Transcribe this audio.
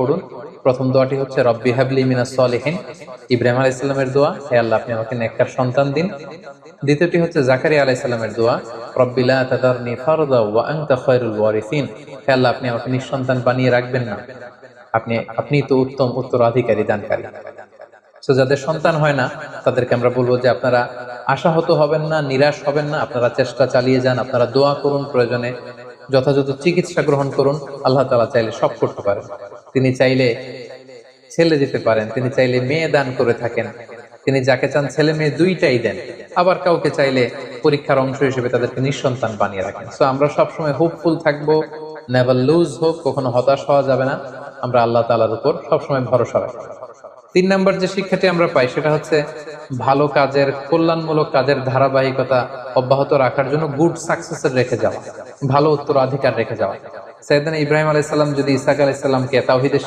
করুন। প্রথম দোয়াটি হচ্ছে রব্বি হাবলি মিনাস সলিহিন, ইব্রাহিম আলাইহিস সালামের দোয়া, হে আল্লাহ আপনি আমাকে নেককার সন্তান দিন। দ্বিতীয়টি হচ্ছে জাকারিয়া আলাইহিস সালামের দোয়া, রব্বি লা তাদারনি ফারদা ওয়া আনতা খায়রুল ওয়ারিসিন, হে আল্লাহ আপনি আমাকে নিঃসন্তান বানিয়ে রাখবেন না, আপনি তো উত্তম উত্তরাধিকারী দানকারী। তো যাদের সন্তান হয় না তাদেরকে আমরা বলবো যে আপনারা আশাহত হবেন না, নিরাশ হবেন না, আপনারা চেষ্টা চালিয়ে যান, আপনারা দোয়া করুন, প্রয়োজনে যথাযথ চিকিৎসা গ্রহণ করুন। আল্লাহ তাআলা চাইলে সব করতে পারেন। তিনি চাইলে ছেলে দিতে পারেন, তিনি চাইলে মেয়ে দান করে থাকেন, তিনি যাকে চান ছেলে মেয়ে দুইটাই দেন। আবার কাউকে চাইলে পরীক্ষার অংশ হিসেবে তাদেরকে নিঃসন্তান বানিয়ে রাখেন। সো আমরা সবসময় হোপফুল থাকবো, নেভার লুজ হোপ, কখনো হতাশ হওয়া যাবে না। আমরা আল্লাহ তাআলার উপর সবসময় ভরসা রাখবো। 3 নাম্বার যে শিক্ষাটি আমরা পাই সেটা হচ্ছে ভালো কাজের, কল্যাণমূলক কাজের ধারাবাহিকতা অব্যাহত রাখার জন্য গুড সাকসেসর রেখে যাওয়া, ভালো উত্তরাধিকার রেখে যাওয়া। সাইয়েদনা ইব্রাহিম আলাইহিস সালাম যদি ইসহাক আলাইহিস সালামকে তাওহীদের